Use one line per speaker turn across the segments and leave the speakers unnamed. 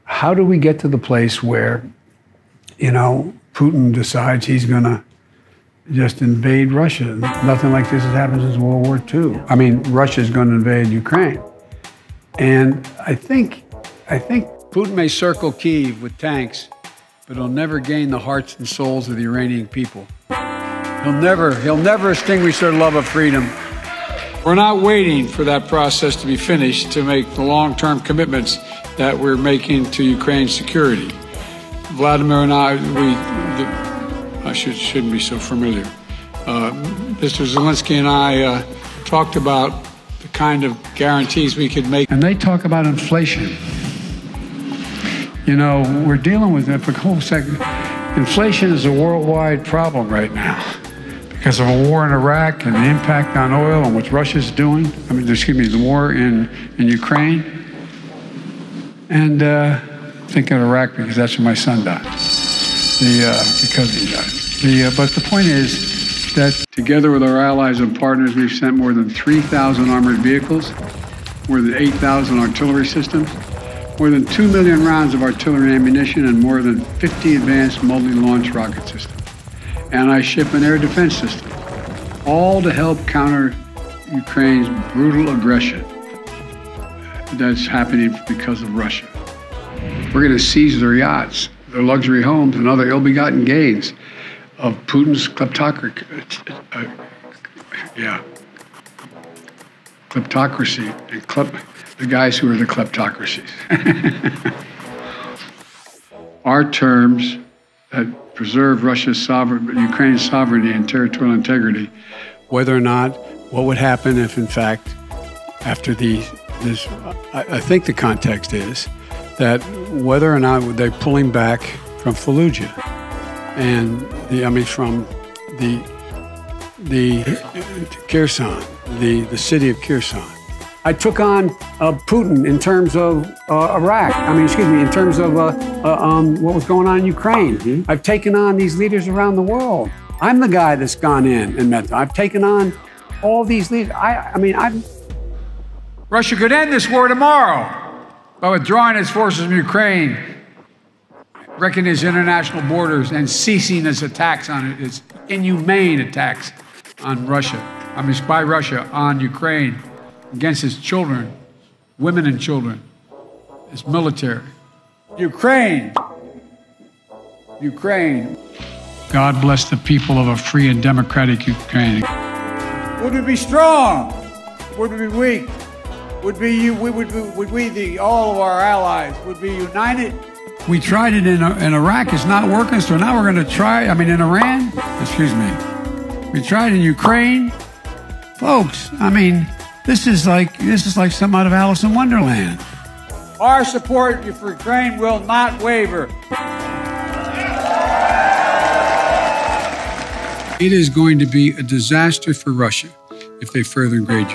how do we get to the place where, Putin decides he's going to just invade Russia? Nothing like this has happened since World War II. I mean, Russia's going to invade Ukraine. And I think Putin may circle Kyiv with tanks, but he'll never gain the hearts and souls of the Iranian people. He'll never extinguish their love of freedom. We're not waiting for that process to be finished to make the long-term commitments that we're making to Ukraine's security. Vladimir and I shouldn't be so familiar. Mr. Zelensky and I talked about the kind of guarantees we could make. And they talk about inflation. We're dealing with it for a whole second. Inflation is a worldwide problem right now because of a war in Iraq and the impact on oil and what Russia's doing. The war in Ukraine. And thinking of Iraq because that's where my son died. Because he died. But the point is that together with our allies and partners, we've sent more than 3,000 armored vehicles, more than 8,000 artillery systems, more than 2 million rounds of artillery ammunition, and more than 50 advanced multi-launch rocket systems. And I ship an air defense system, all to help counter Ukraine's brutal aggression that's happening because of Russia. We're going to seize their yachts, their luxury homes, and other ill-begotten gains of Putin's kleptocracy and the guys who are the kleptocracies. Our terms that preserve Ukraine's sovereignty and territorial integrity, whether or not, what would happen if, in fact, after I think the context is that whether or not they're pulling back from Fallujah and from the Kherson, the city of Kherson. I took on Putin in terms of Iraq. In terms of what was going on in Ukraine. Mm-hmm. I've taken on these leaders around the world. I'm the guy that's gone in and met them. I've taken on all these leaders. Russia could end this war tomorrow by withdrawing its forces from Ukraine, wrecking its international borders, and ceasing its attacks on it, its inhumane attacks on Russia. By Russia on Ukraine, against its children, women and children, its military. Ukraine. God bless the people of a free and democratic Ukraine. Would we be strong? Would we be weak? Would all of our allies, would be united? We tried it in Iraq, it's not working, so now we're going to try, in Iran, we tried in Ukraine. Folks, this is like something out of Alice in Wonderland. Our support for Ukraine will not waver. It is going to be a disaster for Russia if they further invade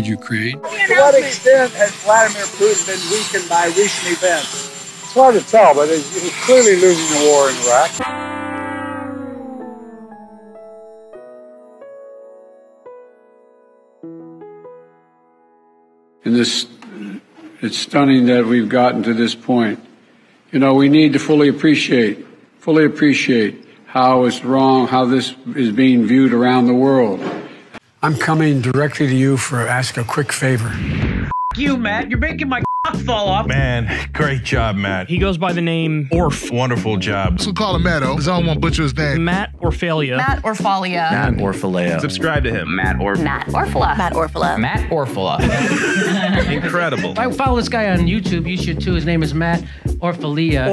Ukraine.
To what extent has Vladimir Putin been weakened by recent events? It's hard to tell, but he's clearly losing the war in Iraq.
And it's stunning that we've gotten to this point. We need to fully appreciate how it's wrong, how this is being viewed around the world. I'm coming directly to you for ask a quick favor.
You, Matt. You're making my fall off.
Man, great job, Matt.
He goes by the name Orf.
Wonderful job.
So call him Matto, because I don't want to butcher his name.
Matt Orfalea.
Matt Orfalea.
Matt Orfalea.
Subscribe to him.
Matt Orfala. Matt Orfala.
Matt Orfala.
Incredible.
I follow this guy on YouTube. You should too. His name is Matt Orfalea.